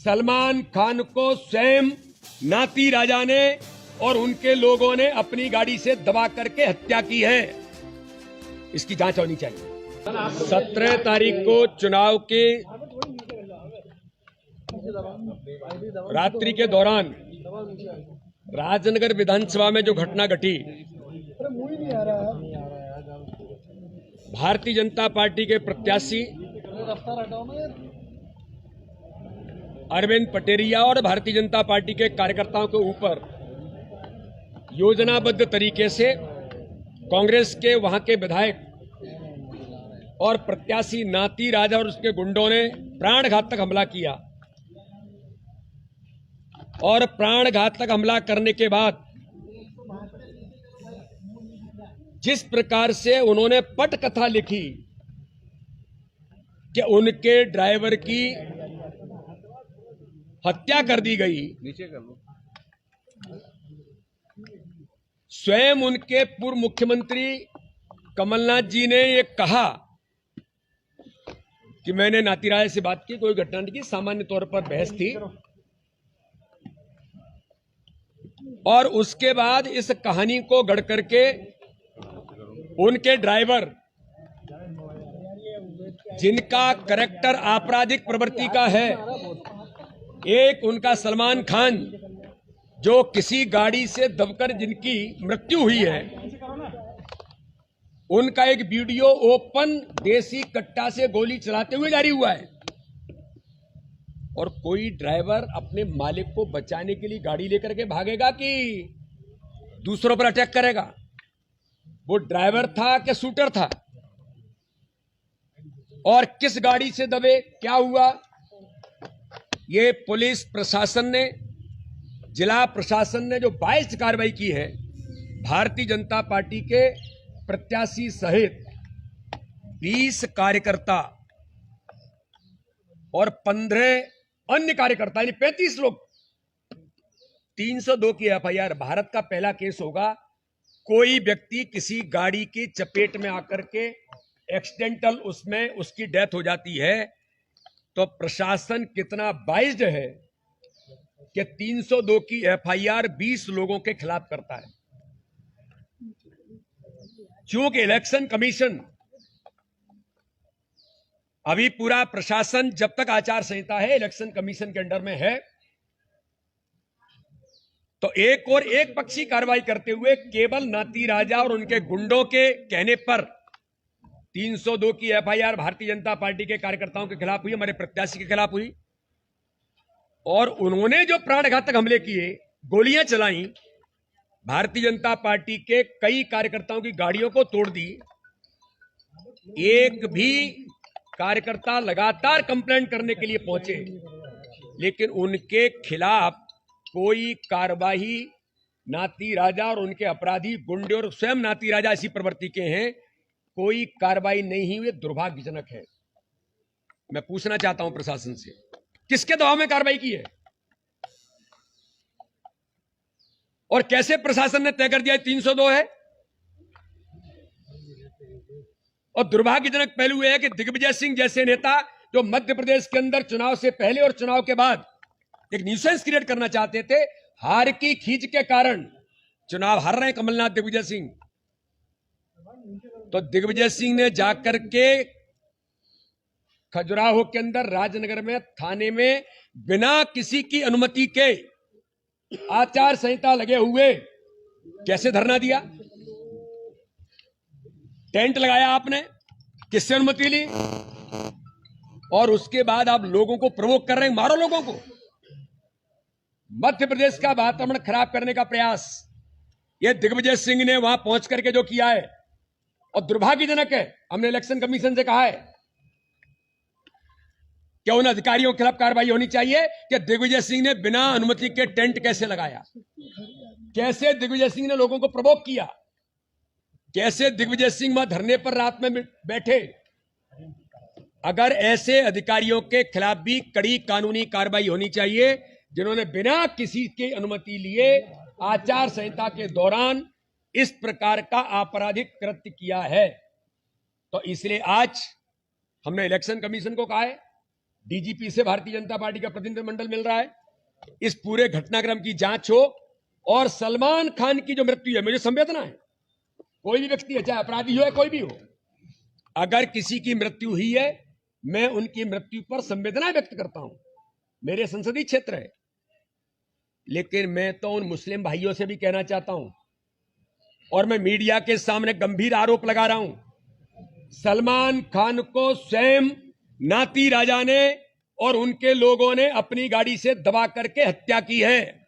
सलमान खान को स्वयं नाती राजा ने और उनके लोगों ने अपनी गाड़ी से दबा करके हत्या की है। इसकी जांच होनी चाहिए। 17 तारीख को चुनाव के रात्रि के दौरान राजनगर विधानसभा में जो घटना घटी, भारतीय जनता पार्टी के प्रत्याशी अरविंद पटेरिया और भारतीय जनता पार्टी के कार्यकर्ताओं के ऊपर योजनाबद्ध तरीके से कांग्रेस के वहां के विधायक और प्रत्याशी नाती राजा और उसके गुंडों ने प्राणघातक हमला किया और प्राणघातक हमला करने के बाद जिस प्रकार से उन्होंने पटकथा लिखी कि उनके ड्राइवर की हत्या कर दी गई, स्वयं उनके पूर्व मुख्यमंत्री कमलनाथ जी ने ये कहा कि मैंने नाती राजा से बात की, कोई घटना नहीं की, सामान्य तौर पर बहस थी। और उसके बाद इस कहानी को गढ़ करके उनके ड्राइवर, जिनका करैक्टर आपराधिक प्रवृत्ति का है, एक उनका सलमान खान जो किसी गाड़ी से दबकर जिनकी मृत्यु हुई है, उनका एक वीडियो ओपन देसी कट्टा से गोली चलाते हुए जारी हुआ है। और कोई ड्राइवर अपने मालिक को बचाने के लिए गाड़ी लेकर के भागेगा कि दूसरों पर अटैक करेगा? वो ड्राइवर था कि शूटर था? और किस गाड़ी से दबे, क्या हुआ, ये पुलिस प्रशासन ने, जिला प्रशासन ने जो 22 कार्रवाई की है, भारतीय जनता पार्टी के प्रत्याशी सहित 20 कार्यकर्ता और 15 अन्य कार्यकर्ता, यानी 35 लोग, 302 की एफआईआर। भारत का पहला केस होगा, कोई व्यक्ति किसी गाड़ी की चपेट में आकर के एक्सीडेंटल उसमें उसकी डेथ हो जाती है, तो प्रशासन कितना बाइज्ड है कि 302 की एफआईआर 20 लोगों के खिलाफ करता है। क्योंकि इलेक्शन कमीशन, अभी पूरा प्रशासन जब तक आचार संहिता है इलेक्शन कमीशन के अंडर में है, तो एक और एक पक्षी कार्रवाई करते हुए केवल नाती राजा और उनके गुंडों के कहने पर 302 की एफआईआर भारतीय जनता पार्टी के कार्यकर्ताओं के खिलाफ हुई, हमारे प्रत्याशी के खिलाफ हुई। और उन्होंने जो प्राणघातक हमले किए, गोलियां चलाई, भारतीय जनता पार्टी के कई कार्यकर्ताओं की गाड़ियों को तोड़ दी। एक भी कार्यकर्ता लगातार कंप्लेंट करने के लिए पहुंचे, लेकिन उनके खिलाफ कोई कार्रवाई, नाती राजा और उनके अपराधी गुंडे और स्वयं नाती राजा इसी प्रवृत्ति के हैं, कोई कार्रवाई नहीं हुई। दुर्भाग्यजनक है। मैं पूछना चाहता हूं प्रशासन से, किसके दबाव में कार्रवाई की है और कैसे प्रशासन ने तय कर दिया 302 है? और दुर्भाग्यजनक पहलू यह है कि दिग्विजय सिंह जैसे नेता जो मध्य प्रदेश के अंदर चुनाव से पहले और चुनाव के बाद एक न्यूसेंस क्रिएट करना चाहते थे, हार की खींच के कारण चुनाव हार रहे हैं कमलनाथ, दिग्विजय सिंह। तो दिग्विजय सिंह ने जाकर के खजुराहो के अंदर राजनगर में थाने में बिना किसी की अनुमति के आचार संहिता लगे हुए कैसे धरना दिया? टेंट लगाया आपने, किससे अनुमति ली? और उसके बाद आप लोगों को प्रोवोक कर रहे हैं, मारो लोगों को। मध्य प्रदेश का वातावरण खराब करने का प्रयास ये दिग्विजय सिंह ने वहां पहुंच करके जो किया है, और दुर्भाग्यजनक है। हमने इलेक्शन कमीशन से कहा है कि उन अधिकारियों के खिलाफ कार्रवाई होनी चाहिए कि दिग्विजय सिंह ने बिना अनुमति के टेंट कैसे लगाया, कैसे दिग्विजय सिंह ने लोगों को प्रवोक किया, कैसे दिग्विजय सिंह वहां धरने पर रात में बैठे। अगर ऐसे अधिकारियों के खिलाफ भी कड़ी कानूनी कार्रवाई होनी चाहिए, जिन्होंने बिना किसी की अनुमति लिए आचार संहिता के दौरान इस प्रकार का आपराधिक कृत्य किया है। तो इसलिए आज हमने इलेक्शन कमीशन को कहा है डीजीपी से भारतीय जनता पार्टी का प्रतिनिधिमंडल मिल रहा है, इस पूरे घटनाक्रम की जांच हो और सलमान खान की जो मृत्यु है, मुझे संवेदना है, कोई भी व्यक्ति है, चाहे अपराधी हो या कोई भी हो, अगर किसी की मृत्यु हुई है, मैं उनकी मृत्यु पर संवेदना व्यक्त करता हूं, मेरे संसदीय क्षेत्र है। लेकिन मैं तो उन मुस्लिम भाइयों से भी कहना चाहता हूं और मैं मीडिया के सामने गंभीर आरोप लगा रहा हूं, सलमान खान को स्वयं नाती राजा ने और उनके लोगों ने अपनी गाड़ी से दबा करके हत्या की है,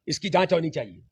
इसकी जांच होनी चाहिए।